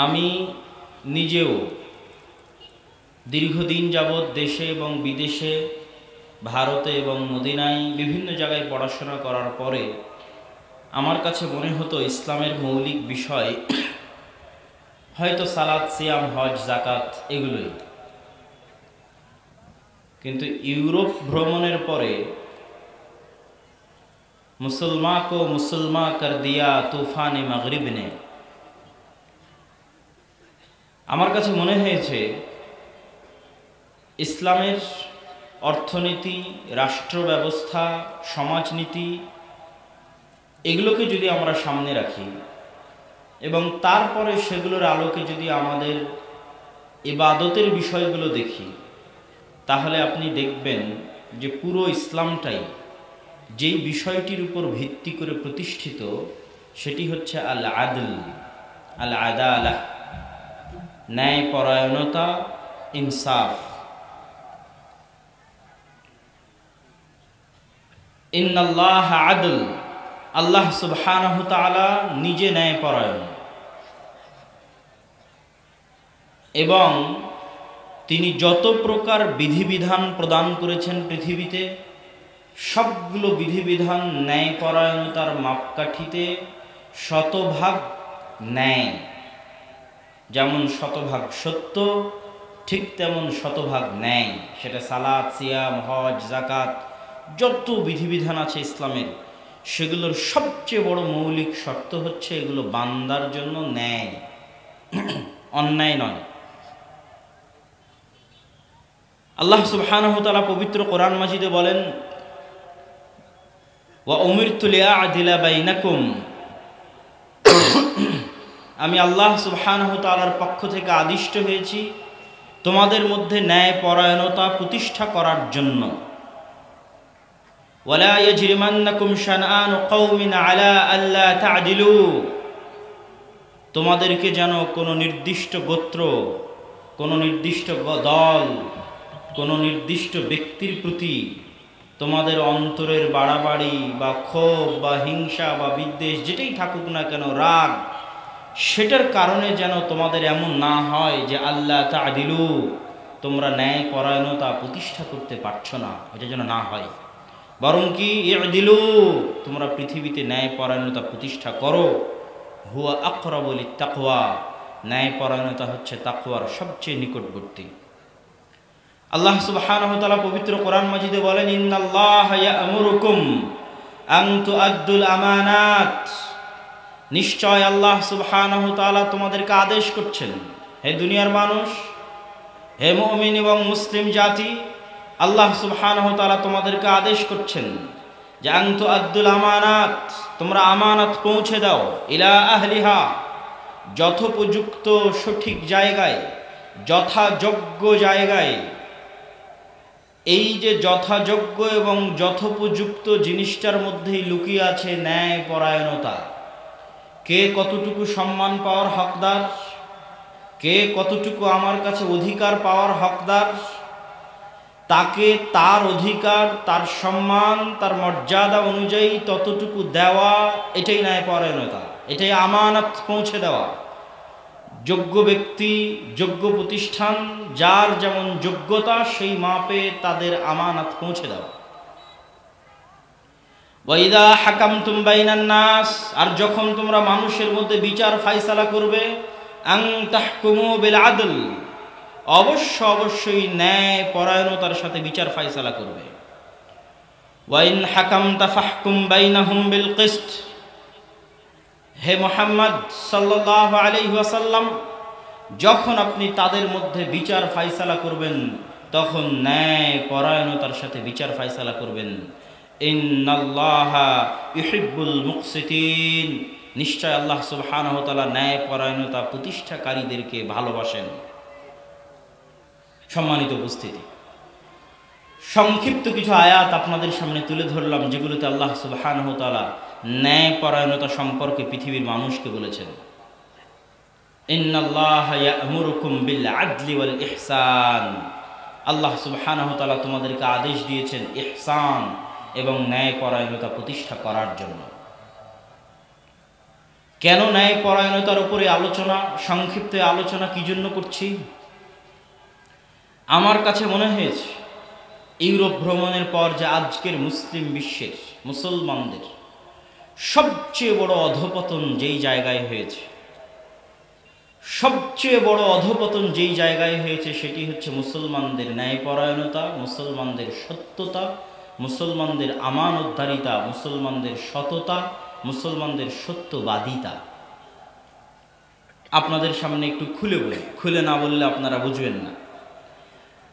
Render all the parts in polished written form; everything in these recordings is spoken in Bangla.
আমি নিজেও দীর্ঘদিন যাবৎ দেশে এবং বিদেশে, ভারতে এবং মদিনায় বিভিন্ন জায়গায় পড়াশোনা করার পরে আমার কাছে মনে হতো ইসলামের মৌলিক বিষয় হয়তো সালাত, সিয়াম, হজ, জাকাত এগুলোই। কিন্তু ইউরোপ ভ্রমণের পরে মুসলমান কো মুসলমান কর দিয়া তুফানে মাগরিব নে, আমার কাছে মনে হয়েছে ইসলামের অর্থনীতি, রাষ্ট্র ব্যবস্থা, সমাজনীতি এগুলোকে যদি আমরা সামনে রাখি এবং তারপরে সেগুলোর আলোকে যদি আমাদের ইবাদতের বিষয়গুলো দেখি, তাহলে আপনি দেখবেন যে পুরো ইসলামটাই যেই বিষয়টির উপর ভিত্তি করে প্রতিষ্ঠিত সেটি হচ্ছে আল আদল, আল আদালাহ, ন্যায়পরায়ণতা, ইনসাফ। ইন্নাল্লাহ আদল, আল্লাহ সুবহানাহু তাআলা নিজে ন্যায়পরায়ণ এবং তিনি যত প্রকার বিধিবিধান প্রদান করেছেন পৃথিবীতে সবগুলো বিধিবিধান ন্যায়পরায়ণতার মাপকাঠিতে শতভাগ ন্যায়। যেমন শতভাগ সত্য, ঠিক তেমন শতভাগ ন্যায়। সেটা সালাত, সিয়াম, হজ, জাকাত যত বিধিবিধান আছে ইসলামের, সেগুলোর সবচেয়ে বড় মৌলিক শর্ত হচ্ছে এগুলো বান্দার জন্য ন্যায়, অন্যায় নয়। আল্লাহ সুবহানাহু ওয়া তাআলা পবিত্র কোরআন মাজিদে বলেন, ওয়া উমিরতু লিআ'দিলা বাইনাকুম, আমি আল্লাহ সুবহানাহু ওয়া তাআলার পক্ষ থেকে আদিষ্ট হয়েছি তোমাদের মধ্যে ন্যায়পরায়ণতা প্রতিষ্ঠা করার জন্য। ওয়ালা ইয়াজরিমান্নাকুম শানআনু কওমিন আলা আল্লা তা'দিলু, তোমাদেরকে যেন কোনো নির্দিষ্ট গোত্র, কোনো নির্দিষ্ট দল, কোনো নির্দিষ্ট ব্যক্তির প্রতি তোমাদের অন্তরের বাড়াবাড়ি বা ক্ষোভ বা হিংসা বা বিদ্বেষ যেটাই থাকুক না কেন, রাগ, সেটার কারণে যেন তোমাদের এমন না হয় যে আল্লাহ তা'দিলু, তোমরা ন্যায়পরায়ণতা প্রতিষ্ঠা করতে পারছো না, এটা যেন না হয়। বরং কি ই'দিলু, তোমরা পৃথিবীতে ন্যায়পরায়ণতা প্রতিষ্ঠা করো। হুয়া আকরাবু লিত-তাকওয়া, ন্যায়পরায়ণতা হচ্ছে তাকওয়ার সবচেয়ে নিকটবর্তী। আল্লাহ সুবহানাহু ওয়া তাআলা পবিত্র কোরআন মাজিদে বলেন, ইন্নাল্লাহা ইয়া'মুরুকুম আন তুআদ্দুল আমানাত, নিশ্চয় আল্লাহ সুবহানাহু ওয়া তাআলা তোমাদেরকে আদেশ করছেন, হে দুনিয়ার মানুষ, হে মুমিন এবং মুসলিম জাতি, আল্লাহ সুবহানাহু ওয়া তাআলা তোমাদেরকে আদেশ করছেন যে আন তুআদ্দুল আমানাত, তোমরা আমানত পৌঁছে দাও, ইলা আহলিহা, যথোপযুক্ত সঠিক জায়গায়, যথাযোগ্য জায়গায়। এই যে যথাযোগ্য এবং যথোপযুক্ত জিনিসটার মধ্যেই লুকিয়ে আছে ন্যায়পরায়ণতা। কে কতটুকু সম্মান পাওয়ার হকদার, কে কতটুকু আমার কাছে অধিকার পাওয়ার হকদার, তাকে তার অধিকার, তার সম্মান, তার মর্যাদা অনুযায়ী ততটুকু দেওয়া, এটাই ন্যায়পরায়ণতা, এটাই আমানত পৌঁছে দেওয়া। যোগ্য ব্যক্তি, যোগ্য প্রতিষ্ঠান, যার যেমন যোগ্যতা সেই মাপে তাদের আমানত পৌঁছে দেওয়া। ওয়াইদা হাকামতুম বাইনান নাস, আর যখন তোমরা মানুষের মধ্যে বিচার ফায়সালা করবে, আন তাহকুমু বিল আদল, অবশ্যই ন্যায় পরায়ণতার সাথে বিচার ফায়সালা করবে। ওয়াইন হাকামতা ফাহকুম বাইনাহুম বিল কিসত, হে মুহাম্মদ সাল্লাল্লাহু আলাইহি ওয়াসাল্লাম, যখন আপনি তাদের মধ্যে বিচার ফায়সালা করবেন তখন ন্যায় পরায়ণতার সাথে বিচার ফায়সালা করবেন। ইন্নাল্লাহা ইউহিব্বুল মুকসিতিন, নিশ্চয় আল্লাহ সুবহানাহু ওয়া তাআলা ন্যায় পরায়ণতা প্রতিষ্ঠাকারীদেরকে ভালোবাসেন। সম্মানিত উপস্থিতি, সংক্ষিপ্ত কিছু আয়াত আপনাদের সামনে তুলে ধরলাম যেগুলোতে আল্লাহ সুবহানাহু ওয়া তাআলা ন্যায়পরায়ণতা সম্পর্কে পৃথিবীর মানুষকে বলেছেন। ইন্নাল্লাহা ইয়া'মুরুকুম বিল আদলি ওয়াল ইহসান, আল্লাহ সুবহানাহু ওয়া তাআলা তোমাদেরকে আদেশ দিয়েছেন ইহসান এবং ন্যায়পরায়ণতা প্রতিষ্ঠা করার জন্য। কেন ন্যায় পরায়ণতার উপরে আলোচনা, সংক্ষিপ্ত আলোচনা কি জন্য করছি? আমার কাছে মনে হয়েছে ইউরোপ ভ্রমণের পর যে আজকের মুসলিম বিশ্বের মুসলমানদের সবচেয়ে বড় অধঃপতন যেই জায়গায় হয়েছে, সবচেয়ে বড় অধঃপতন যেই জায়গায় হয়েছে সেটি হচ্ছে মুসলমানদের ন্যায়পরায়ণতা, মুসলমানদের সত্যতা, মুসলমানদের আমানতদারিতা, মুসলমানদের সততা, মুসলমানদের সত্যবাদিতা। আপনাদের সামনে একটু খুলে বলি, খুলে না বললে আপনারা বুঝবেন না।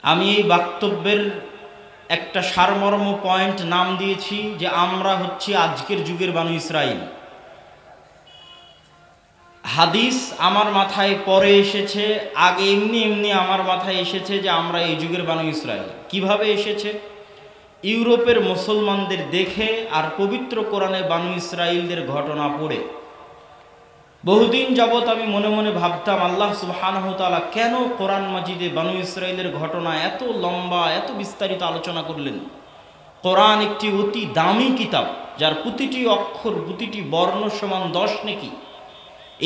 আমি এই বক্তব্যের একটা সারমর্ম পয়েন্ট নাম দিয়েছি যে আমরা হচ্ছি আজকের যুগের বানু ইসরাইল। হাদিস আমার মাথায় পরে এসেছে, আগে এমনি এমনি আমার মাথায় এসেছে যে আমরা এই যুগের বানু ইসরাইল। কিভাবে এসেছে? ইউরোপের মুসলমানদের দেখে আর পবিত্র কোরআনে বানু ইসরাইলদের ঘটনা পড়ে। বহুদিন যাবৎ আমি মনে মনে ভাবতাম, আল্লাহ সুবহানাহু ওয়া তাআলা কেন কোরআন মাজিদে বানু ইসরাইলের ঘটনা এত লম্বা, এত বিস্তারিত আলোচনা করলেন? কোরআন একটি অতি দামি কিতাব, যার প্রতিটি অক্ষর, প্রতিটি বর্ণ সমান 10 নেকি।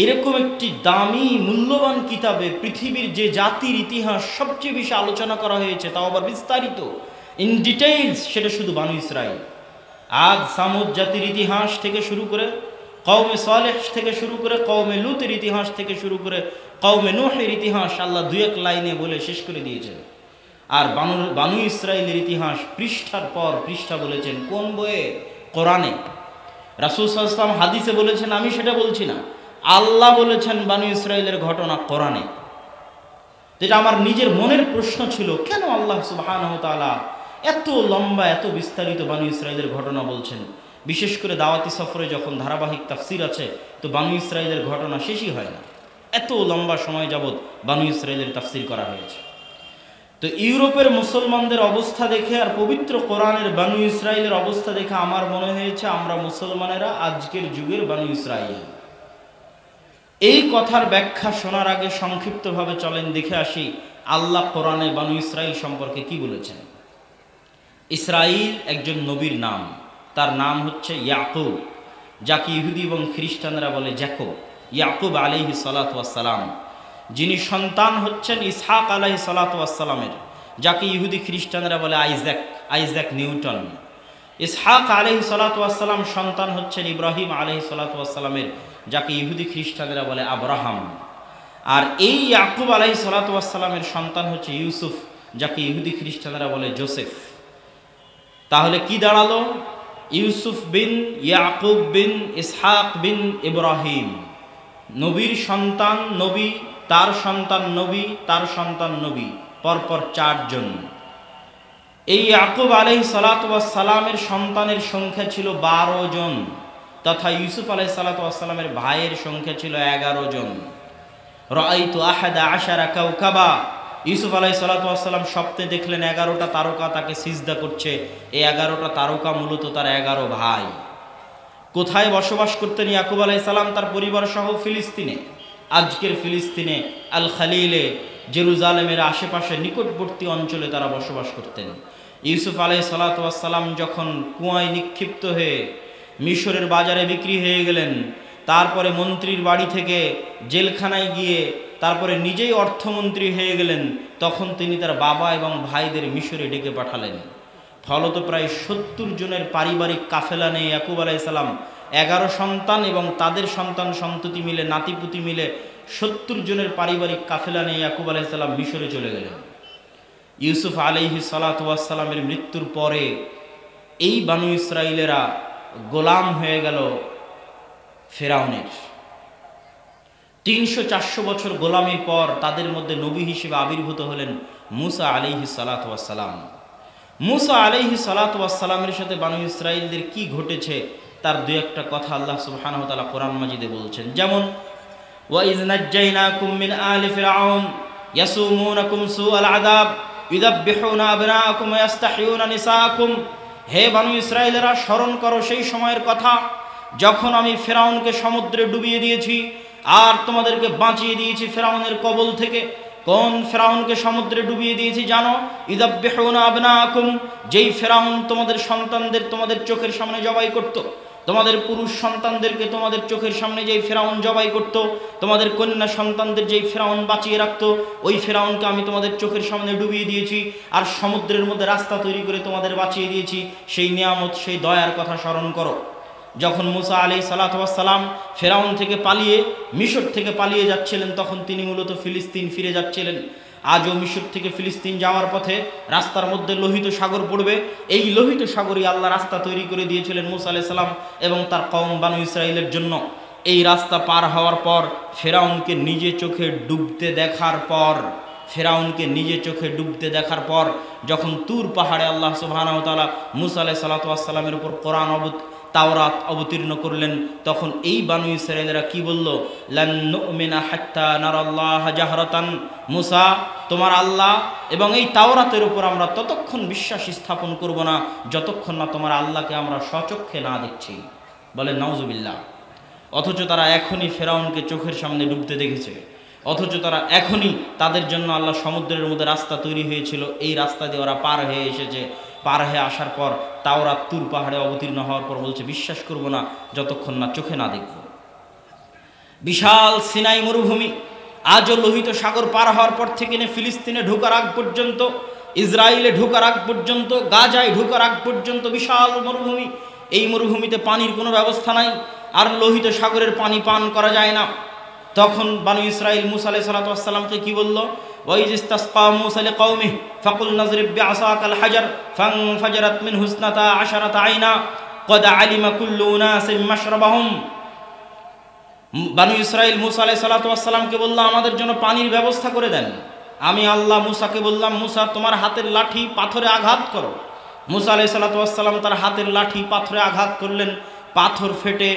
এরকম একটি দামি মূল্যবান কিতাবে পৃথিবীর যে জাতির ইতিহাস সবচেয়ে বেশি আলোচনা করা হয়েছে, তাও আবার বিস্তারিত, ইন ডিটেইলস, সেটা শুধু বানু ইসরাইল। আদ সামুদ জাতির ইতিহাস থেকে শুরু করে, কওমে সালেহ থেকে শুরু করে, কওমে লুতের ইতিহাস থেকে শুরু করে, কওমে নূহের ইতিহাস আল্লাহ দুই এক লাইনে বলে শেষ করে দিয়েছেন। আর বানু ইসরাইলের ইতিহাস পৃষ্ঠার পর পৃষ্ঠা বলেছেন। কোন বইয়ে? কোরআনে। রাসূল সাল্লাল্লাহু আলাইহি ওয়াসাল্লাম হাদিসে বলেছেন, আমি সেটা বলছি না, আল্লাহ বলেছেন বানু ইসরাইলের ঘটনা কোরআনে। যেটা আমার নিজের মনের প্রশ্ন ছিল, কেন আল্লাহ সুবহানাহু ওয়া তাআলা এত লম্বা, এত বিস্তারিত বানু ইসরাইলের ঘটনা বলছেন? বিশেষ করে দাওয়াতি সফরে যখন ধারাবাহিক তাফসির আছে, তো বানু ইসরাইলের ঘটনা শেষই হয় না, এত লম্বা সময় যাবৎ বানু ইসরাইলের তাফসির করা হয়েছে। তো ইউরোপের মুসলমানদের অবস্থা দেখে আর পবিত্র কোরআনের বানু ইসরাইলের অবস্থা দেখে আমার মনে হয়েছে আমরা মুসলমানেরা আজকের যুগের বানু ইসরাইল। এই কথার ব্যাখ্যা শোনার আগে সংক্ষিপ্তভাবে চলেন দেখে আসি আল্লাহ কোরআনে বানু ইসরাইল সম্পর্কে কি বলেছেন। ইসরাইল একজন নবীর নাম, তার নাম হচ্ছে ইয়াকুব, যাকে ইহুদি এবং খ্রিস্টানরা বলে জ্যাকব। ইয়াকুব আলাইহিস সালাতু ওয়াস সালাম, যিনি সন্তান হচ্ছেন ইসহাক আলাইহিস সালাতু ওয়াস সালামের, যাকে ইহুদি খ্রিস্টানরা বলে আইজ্যাক নিউটন। ইসহাক আলাইহিস সালাতু ওয়াস সালাম সন্তান হচ্ছেন ইব্রাহিম আলাইহিস সালাতু ওয়াস সালামের, যাকে ইহুদি খ্রিস্টানরা বলে আব্রাহাম। আর এই ইয়াকুব আলাইহিস সালাতু ওয়াস সালামের সন্তান হচ্ছে ইউসুফ, যাকে ইহুদি খ্রিস্টানরা বলে জোসেফ। তাহলে কি দাঁড়ালো? ইউসুফ বিন ইয়াকুব বিন ইসহাক বিন ইব্রাহিম, নবীর সন্তান নবী, তার সন্তান নবী, তার সন্তান নবী, পরপর 4 জন। এই ইয়াকুব আলাইহিস সালাতু ওয়াস সালামের সন্তানের সংখ্যা ছিল 12 জন, তথা ইউসুফ আলাইহিস সালাতু ওয়াস সালামের ভাইয়ের সংখ্যা ছিল 11 জন। রাআইতু আহাদা আশারা কাওকাবা, ইউসুফ আলাইহিস সালাতু ওয়াস সালাম স্বপ্নে দেখলেন 11টা তারকা তাকে সিজদা করছে। এই 11টা তারকা মূলত তার 11 ভাই। কোথায় বসবাস করতেন ইয়াকুব আলাইহিস সালাম? তার পরিবার সহ ফিলিস্তিনে, আজকের ফিলিস্তিনে, আল খালিলে, জেরুজালেমের আশেপাশে নিকটবর্তী অঞ্চলে তারা বসবাস করতেন। ইউসুফ আলাইহিস সালাতু ওয়াস সালাম যখন কুয়ায় নিক্ষিপ্ত হয়ে মিশরের বাজারে বিক্রি হয়ে গেলেন, তারপরে মন্ত্রীর বাড়ি থেকে জেলখানায় গিয়ে তারপরে নিজেই অর্থমন্ত্রী হয়ে গেলেন, তখন তিনি তার বাবা এবং ভাইদের মিশরে ডেকে পাঠালেন। ফলত প্রায় 70 জনের পারিবারিক কাফেলা নিয়ে ইয়াকুব আলাইহিস সালাম 11 সন্তান এবং তাদের সন্তান সন্ততি মিলে, নাতিপুতি মিলে 70 জনের পারিবারিক কাফেলা নিয়ে ইয়াকুব আলাইহিস সালাম মিশরে চলে গেলেন। ইউসুফ আলাইহিস সালাতু ওয়াস সালামের মৃত্যুর পরে এই বানু ইসরাইলেরা গোলাম হয়ে গেল ফেরাউনের। 300-400 বছর গোলামির পর তাদের মধ্যে নবী হিসেবে আবির্ভূত হলেন মুসা আলাইহিস সালাতু ওয়াস সালাম। মুসা আলাইহিস সালাতু ওয়াস সালামের সাথে বানু ইসরাইলদের কি ঘটেছে তার দুই একটা কথা আল্লাহ সুবহানাহু ওয়া তাআলা কোরআন মাজিদে বলছেন। যেমন ওয়া ইয নাজ্জাইনাকুম মিন আলি ফিরআউন ইয়াসুমুনাকুম সুআল আযাব ইউযাববিহুনা আবনাআকুম ওয়া ইস্তাহইউনা নিসাআকুম, হে বানু ইসরাইলেরা স্মরণ করো সেই সময়ের কথা যখন আমি ফেরাউনকে সমুদ্রে ডুবিয়ে দিয়েছি আর তোমাদেরকে বাঁচিয়ে দিয়েছি ফেরাউনের কবল থেকে। কোন ফেরাউনকে সমুদ্রে ডুবিয়ে দিয়েছি জানো? ইযাববিহুনা আবনাআকুম, যেই ফেরাউন তোমাদের সন্তানদের তোমাদের চোখের সামনে জবাই করত। তোমাদের পুরুষ সন্তানদেরকে তোমাদের চোখের সামনে যেই ফেরাউন জবাই করত, তোমাদের কন্যা সন্তানদের যেই ফেরাউন বাঁচিয়ে রাখত, ওই ফেরাউনকে আমি তোমাদের চোখের সামনে ডুবিয়ে দিয়েছি আর সমুদ্রের মধ্যে রাস্তা তৈরি করে তোমাদের বাঁচিয়ে দিয়েছি। সেই নিয়ামত, সেই দয়ার কথা স্মরণ করো। যখন মুসা আলাইহিস সালাম ফেরাউন থেকে পালিয়ে, মিশর থেকে পালিয়ে যাচ্ছিলেন, তখন তিনি মূলত ফিলিস্তিন ফিরে যাচ্ছিলেন। আজও মিশর থেকে ফিলিস্তিন যাওয়ার পথে রাস্তার মধ্যে লোহিত সাগর পড়বে। এই লোহিত সাগরই আল্লাহ রাস্তা তৈরি করে দিয়েছিলেন মুসা আলাইহিস সালাম এবং তার কওম বানু ইসরাইলের জন্য। এই রাস্তা পার হওয়ার পর ফেরাউনকে নিজে চোখে ডুবতে দেখার পর, ফেরাউনকে নিজে চোখে ডুবতে দেখার পর যখন তুর পাহাড়ে আল্লাহ সুবহানাহু ওয়া তাআলা মুসা আলাইহিস সালামের উপর কোরআন তাওরাত অবতীর্ণ করলেন, তখন এই বানু ইসরায়েলরা কি বলল? লান নুমিনা হাত্তা নারাল্লাহা জাহরাতান। মুসা, তোমার আল্লাহ এবং এই তাওরাতের উপর আমরা ততক্ষণ বিশ্বাস স্থাপন করব না যতক্ষণ না তোমার আল্লাহকে আমরা স্বচক্ষে না দেখছি। বলেন নাউজুবিল্লাহ। অথচ তারা এখনই ফেরাউনকে চোখের সামনে ডুবতে দেখেছে, অথচ তারা এখনই, তাদের জন্য আল্লাহ সমুদ্রের মধ্যে রাস্তা তৈরি হয়েছিল, এই রাস্তা দিয়ে ওরা পার হয়ে এসেছে। পার হয়ে আসার পর তাওরাত তুর পাহাড়ে অবতীর্ণ হওয়ার পর বলছে বিশ্বাস করব না যতক্ষণ না চোখে না দেখব। বিশাল সিনাই মরুভূমি, আজও লোহিত সাগর পার হওয়ার পর থেকে নিয়ে ফিলিস্তিনে ঢোকার আগ পর্যন্ত, ইসরায়েলে ঢোকার আগ পর্যন্ত, গাজায় ঢোকার আগ পর্যন্ত বিশাল মরুভূমি। এই মরুভূমিতে পানির কোনো ব্যবস্থা নাই, আর লোহিত সাগরের পানি পান করা যায় না। তখন বানু ইসরাইল মুসা আলাইহিস সালামকে কি বলল? ওয়াইজ ইসতাসকা মুসা লিকাওমিহি ফাকুল নাজরিব বিআসাকাল হাজার ফানফাজারাত মিনহু ইসনাতা আশারাতা আইনা ক্বাদ আলিমা কুল্লু উনাসিম মাশরাবাহুম। বানু ইসরাইল মুসা আলাইহিস সালামকে বলল আমাদের জন্য পানির ব্যবস্থা করে দেন। আমি আল্লাহ মুসাকে বললাম, মুসা তোমার হাতের লাঠি পাথরে আঘাত করো। মুসা আলাইহিস সালাম তার হাতের লাঠি পাথরে আঘাত করলেন, পাথর ফেটে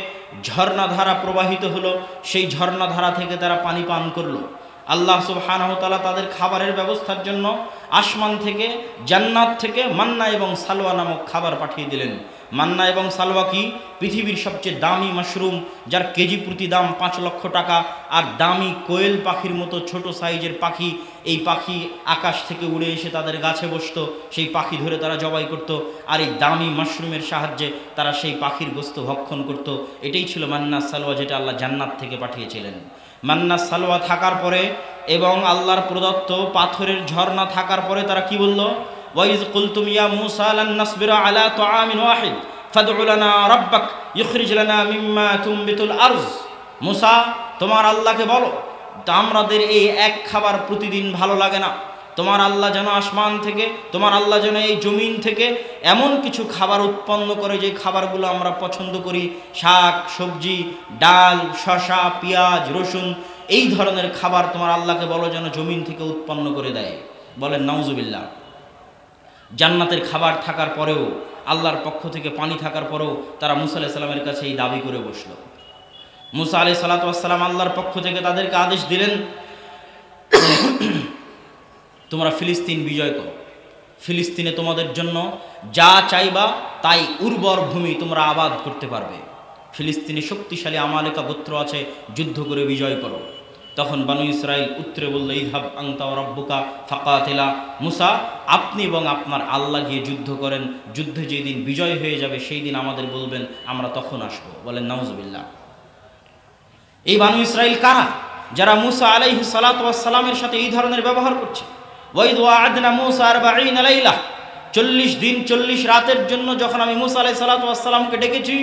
ঝর্ণাধারা প্রবাহিত হলো। সেই ঝর্ণাধারা থেকে তারা পানি পান করলো। আল্লাহ সুবহানাহু ওয়া তাআলা তাদের খাবারের ব্যবস্থার জন্য আসমান থেকে, জান্নাত থেকে মান্না এবং সালওয়া নামক খাবার পাঠিয়ে দিলেন। মান্না এবং সালওয়া কি? পৃথিবীর সবচেয়ে দামি মাশরুম, যার কেজি প্রতি দাম 5 লক্ষ টাকা। আর দামি কোয়েল পাখির মতো ছোট সাইজের পাখি, এই পাখি আকাশ থেকে উড়ে এসে তাদের গাছে বসতো, সেই পাখি ধরে তারা জবাই করত, আর এই দামি মাশরুমের সাহায্যে তারা সেই পাখির গোস্ত ভক্ষণ করত। এটাই ছিল মান্না সালওয়া, যেটা আল্লাহ জান্নাত থেকে পাঠিয়েছিলেন। মান্না সালওয়া থাকার পরে এবং আল্লাহর প্রদত্ত পাথরের ঝর্ণা থাকার পরে তারা কি বলল? ওয়াইজ কুলতুম ইয়া মুসা লান নাসবিরা আলা তুআমিন ওয়াহিদ ফাদউ লানা রাব্বাক ইখরিজ লানা মিম্মা তুমবিতুল আরজ। মুসা, তোমার আল্লাহকে বলো আমাদের এই এক খাবার প্রতিদিন ভালো লাগে না, তোমার আল্লাহ যেন আসমান থেকে, তোমার আল্লাহ যেন এই জমিন থেকে এমন কিছু খাবার উৎপন্ন করে যে খাবারগুলো আমরা পছন্দ করি, শাক সবজি, ডাল, শসা, পেঁয়াজ, রসুন, এই ধরনের খাবার তোমার আল্লাহকে বলো যেন জমিন থেকে উৎপন্ন করে দেয়। বলেন নাউজুবিল্লাহ। জান্নাতের খাবার থাকার পরেও, আল্লাহর পক্ষ থেকে পানি থাকার পরেও তারা মুসা আলাইহিস সালামের কাছে এই দাবি করে বসলো। মুসা আলাইহিস সালাম আল্লাহর পক্ষ থেকে তাদেরকে আদেশ দিলেন, তোমরা ফিলিস্তিন বিজয় করো, ফিলিস্তিনে তোমাদের জন্য যা চাইবা তাই উর্বর ভূমি তোমরা আবাদ করতে পারবে। ফিলিস্তিনে শক্তিশালী আমালেকা গোত্র আছে, যুদ্ধ করে বিজয় করো। তখন বানু ইসরাইল উত্তরে বলল, ইযহাব আনতা ওয়া রাব্বুকা ফাকাতিলা। মুসা, আপনি এবং আপনার আল্লাহ গিয়ে যুদ্ধ করেন, যুদ্ধে যেদিন বিজয় হয়ে যাবে সেই দিন আমাদের বলবেন, আমরা তখন আসবো। বলেন নাউজুবিল্লাহ। এই বানু ইসরাইল কারা? যারা মুসা আলাইহিস সালামের সাথে এই ধরনের ব্যবহার করছে। ওয়াইদ ওয়া'আদনা মুসা 40 লাইলা, 40 দিন 40 রাতের জন্য যখন আমি মুসা আলাইহিস সালামকে ডেকেছি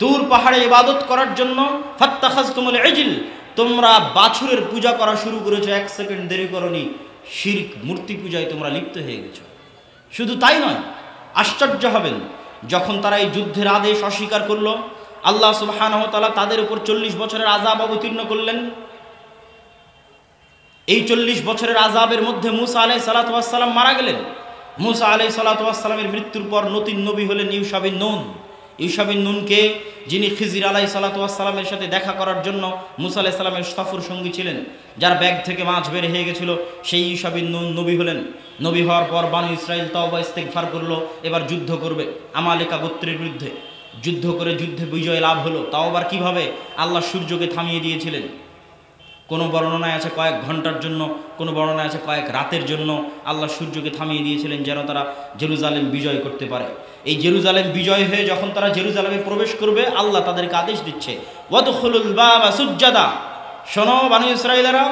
তুর পাহাড়ে ইবাদত করার জন্য, ফাত্তাখাযতুমুল ইজল, তোমরা বাছুরের পূজা করা শুরু করেছো, 1 সেকেন্ড দেরি করনি, শিরক মূর্তি পূজায় তোমরা লিপ্ত হয়ে গেছো। শুধু তাই নয়, আশ্চর্য হবেন, যখন তারা এই যুদ্ধের আদেশ অস্বীকার করলো, আল্লাহ সুবহানাহু ওয়া তাআলা তাদের উপর 40 বছরের আযাব অবতীর্ণ করলেন। এই 40 বছরের আযাবের মধ্যে মুসা আলাইহিস সালাম মারা গেলেন। মুসা আলাইহিস সালামের মৃত্যুর পর নতুন নবী হলেন ইউশা বিন নুন। ইউশা বিন নুনকে, যিনি খিজির আলাইহিস সালামের সাথে দেখা করার জন্য মুসা আলাইহিস সালামের সফর সঙ্গী ছিলেন, যার ব্যাগ থেকে মাছ বের হয়ে গেছিল, সেই ইউশা বিন নুন নবী হলেন। নবী হওয়ার পর বানু ইসরাইল তওবা ইস্তেগফার করলো, এবার যুদ্ধ করবে আমালেকা গোত্রের বিরুদ্ধে। যুদ্ধ করে যুদ্ধে বিজয় লাভ হলো। তাও আবার কিভাবে? আল্লাহ সূর্যকে থামিয়ে দিয়েছিলেন। কোনো বর্ণনায় আছে কয়েক ঘন্টার জন্য, কোনো বর্ণনায় আছে কয়েক রাতের জন্য আল্লাহ সূর্যকে থামিয়ে দিয়েছিলেন যেন তারা জেরুজালেম বিজয় করতে পারে। এই জেরুজালেম বিজয় হয়ে যখন তারা জেরুজালেমে প্রবেশ করবে, আল্লাহ তাদেরকে আদেশ দিচ্ছে, ওয়াদখুলুল বাবা সুজ্জাদা, শোনো বনী ইসরাঈলেরা,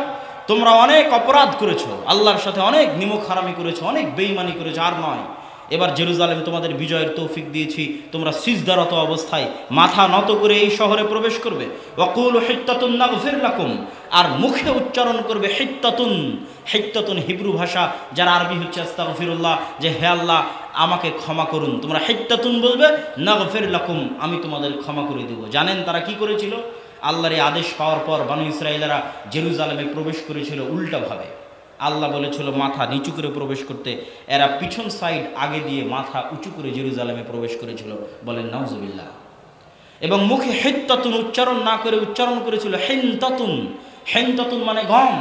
তোমরা অনেক অপরাধ করেছো, আল্লাহর সাথে অনেক নিমক হারামি করেছো, অনেক বেঈমানি করেছো, আর নয়, এবার জেরুজালেম তোমাদের বিজয়ের তৌফিক দিয়েছি, তোমরা সিজদারত অবস্থায় মাথা নত করে এই শহরে প্রবেশ করবে। ওয়াকুলু হিত্তাতুন নাগফির লাকুম, আর মুখে উচ্চারণ করবে হিত্তাতুন। হিত্তাতুন হিব্রু ভাষা, যার আরবি হচ্ছে আস্তাগফিরুল্লাহ, যে হে আল্লাহ আমাকে ক্ষমা করুন। তোমরা হিত্তাতুন বলবে, নাগফির লাকুম, আমি তোমাদের ক্ষমা করে দেব। জানেন তারা কি করেছিল? আল্লাহর এই আদেশ পাওয়ার পর বনী ইসরাঈলেরা জেরুজালেমে প্রবেশ করেছিল উল্টাভাবে। আল্লাহ বলেছিল মাথা নিচু করে প্রবেশ করতে, এরা পিছন সাইড আগে দিয়ে মাথা উঁচু করে জেরুজালেমে প্রবেশ করেছিল, বলেন নাউজুবিল্লাহ। এবং মুখে হিত্তাতুন উচ্চারণ না করে উচ্চারণ করেছিল হিনতাতুন। হিনতাতুন মানে গম।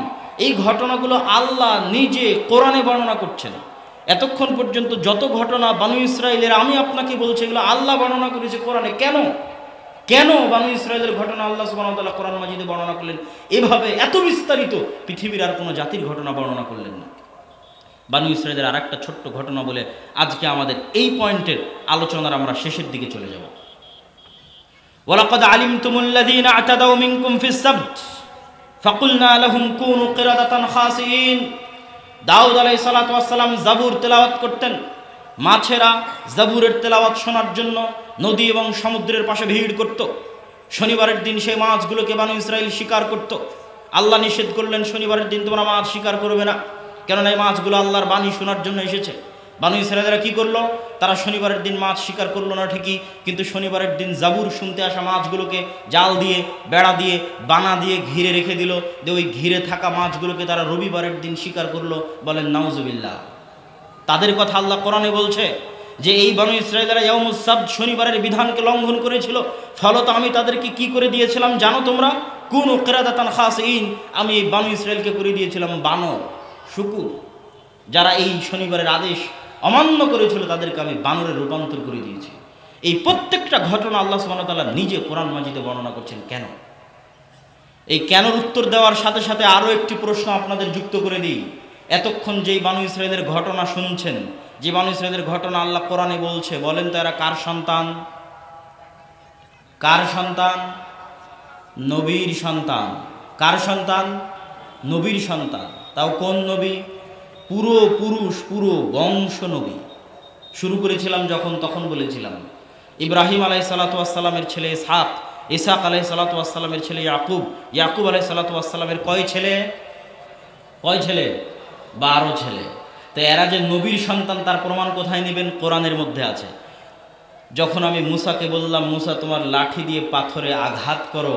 এই ঘটনাগুলো আল্লাহ নিজে কোরআনে বর্ণনা করছেন। এতক্ষণ পর্যন্ত যত ঘটনা বনী ইসরাঈলের আমি আপনাকে বলছি, এগুলো আল্লাহ বর্ণনা করেছে কোরআনে। কেন বনী ইসরাঈলের ঘটনা আল্লাহ সুবহানাহু ওয়া তাআলা কোরআন মাজিদে বর্ণনা করলেন এভাবে এত বিস্তারিত? পৃথিবীর আর কোনো জাতির ঘটনা বর্ণনা করলেন না। বনী ইসরাঈলের আরেকটা ছোট্ট ঘটনা বলে আজকে আমাদের এই পয়েন্টের আলোচনার আমরা শেষের দিকে চলে যাব। ওয়ালাকাদ আলিমতুমুল্লাযীনা আ'তাদাউ মিনকুম ফিস সাবত ফাকুলনা লাহুম কুনু কিরাদাতান খাসিন। দাউদ আলাইহিস সালাতু ওয়াস সালাম জাবুর তেলাওয়াত করতেন। মাছেরা জাবুরের তেলাওয়াত শোনার জন্য নদী এবং সমুদ্রের পাশে ভিড় করত। শনিবারের দিন সেই মাছগুলোকে বনী ইসরাঈল শিকার করত। আল্লাহ নিষেধ করলেন শনিবারের দিন তোমরা মাছ শিকার করবে না, কেননা এই মাছগুলো আল্লাহর বাণী শোনার জন্য এসেছে। বনী ইসরাঈলেরা কি করলো? তারা শনিবারের দিন মাছ শিকার করলো না ঠিকই, কিন্তু শনিবারের দিন জাবুর শুনতে আসা মাছগুলোকে জাল দিয়ে, বেড়া দিয়ে, বানা দিয়ে ঘিরে রেখে দিল। যে ওই ঘিরে থাকা মাছগুলোকে তারা রবিবারের দিন শিকার করলো, বলেন নাউজুবিল্লাহ। তাদের কথা আল্লাহ কোরআনে বলছে যে এই বনী ইসরাঈলেরা ইয়াউমুস সাবত শনিবারের বিধানকে লঙ্ঘন করেছিল, ফলত আমি তাদেরকে কি করে দিয়েছিলাম জানো তোমরা? কুনু কিরাদাতান খাসিন, আমি এই বনী ইসরাঈলকে করে দিয়েছিলাম বানর, শুকুর। যারা এই শনিবারের আদেশ অমান্য করেছিল তাদেরকে আমি বানরে রূপান্তর করে দিয়েছি। এই প্রত্যেকটা ঘটনা আল্লাহ সুবহানাহু ওয়া তাআলা নিজে কোরআন মাজিদে বর্ণনা করছেন। কেন? এই কেনর উত্তর দেওয়ার সাথে সাথে আরও একটি প্রশ্ন আপনাদের যুক্ত করে দিই। এতক্ষণ যেই বনী ইসরাঈলের ঘটনা শুনছেন, যে বনী ইসরাঈলের ঘটনা আল্লাহ কোরআনে বলছে, বলেন তো এরা কার সন্তান? কার সন্তান? নবীর সন্তান। কার সন্তান? নবীর সন্তান। তাও কোন নবী? পুরো পুরুষ, পুরো বংশ নবী। শুরু করেছিলাম যখন, তখন বলেছিলাম ইব্রাহিম আলাইহিসসালাতু ওয়াসসালামের ছেলে ইসহাক, ইসহাক আলাইহিসসালাতু ওয়াসসালামের ছেলে ইয়াকুব, ইয়াকুব আলাইহিসসালাতু ওয়াসসালামের কয় ছেলে? 12 ছেলে। তো এরা যে নবীর সন্তান তার প্রমাণ কোথায় নেবেন? কোরআনের মধ্যে আছে। যখন আমি মুসাকে বললাম মুসা তোমার লাঠি দিয়ে পাথরে আঘাত করো,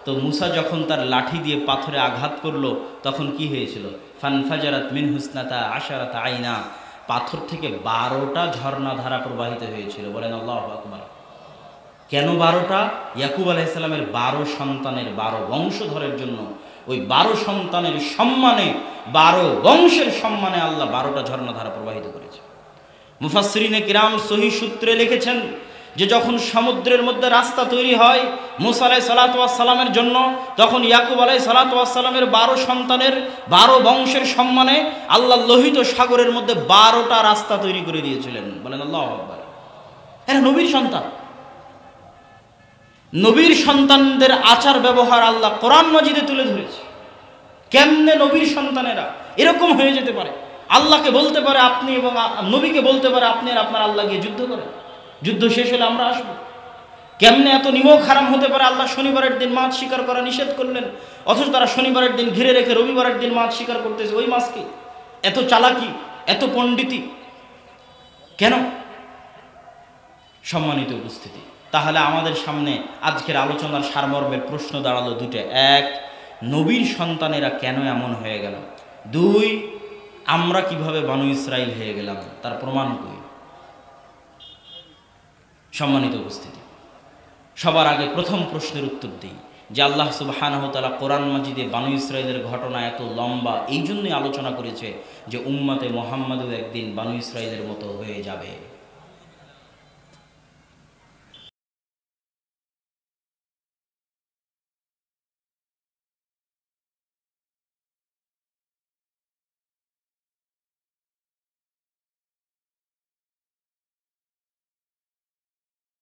তো মুসা যখন তার লাঠি দিয়ে পাথরে আঘাত করলো তখন কি হয়েছিল? ফানফাজারাত মিন হুসনাতা আশারাতা আইনা, পাথর থেকে 12টা ঝর্ণা ধারা প্রবাহিত হয়েছিল। বলেন আল্লাহু আকবার। কেন 12টা? ইয়াকুব আলাইহিস সালামের 12 সন্তানের 12 বংশধরের জন্য। ওই 12 সন্তানের সম্মানে, 12 বংশের সম্মানে আল্লাহ 12টা ঝর্ণা ধারা প্রবাহিত করেছে। মুফাসসিরিনে কিরাম সহিহ সূত্রে লিখেছেন যে যখন সমুদ্রের মধ্যে রাস্তা তৈরি হয় মুসা আলাইহিসসালাতু ওয়াসসালামের জন্য, তখন ইয়াকুব আলাইহিসসালাতু ওয়াসসালামের 12 সন্তানের 12 বংশের সম্মানে আল্লাহ লোহিত সাগরের মধ্যে 12টা রাস্তা তৈরি করে দিয়েছিলেন। বলেন আল্লাহু আকবার। এরা নবীর সন্তান। নবীর সন্তানদের আচার ব্যবহার আল্লাহ কোরআন মাজিদে তুলে ধরেছে। কেমনে নবীর সন্তানেরা এরকম হয়ে যেতে পারে? আল্লাহকে বলতে পারে আপনি, এবং নবীকে বলতে পারে আপনি আর আপনার আল্লাহ গিয়ে যুদ্ধ করেন, যুদ্ধ শেষ হলে আমরা আসব। কেমনে এত নিমক হারাম হতে পারে? আল্লাহ শনিবারের দিন মাছ শিকার করা নিষেধ করলেন, অথচ তারা শনিবারের দিন ঘিরে রেখে রবিবারের দিন মাছ শিকার করতেছে ওই মাছকে। এত চালাকি, এত পণ্ডিতি কেন? সম্মানিত উপস্থিতি, তাহলে আমাদের সামনে আজকের আলোচনার সারমর্মের প্রশ্ন দাঁড়ালো দুটো। এক, নবীর সন্তানেরা কেন এমন হয়ে গেল? 2, আমরা কিভাবে বনী ইসরাঈল হয়ে গেলাম, তার প্রমাণ কই? সম্মানিত উপস্থিতি, সবার আগে প্রথম প্রশ্নের উত্তর দিই যে আল্লাহ সুবহানাহু ওয়া তাআলা কোরআন মাজিদে বনী ইসরাঈলের ঘটনা এত লম্বা এই জন্যই আলোচনা করেছে যে উম্মতে মুহাম্মাদও একদিন বনী ইসরাঈলের মতো হয়ে যাবে।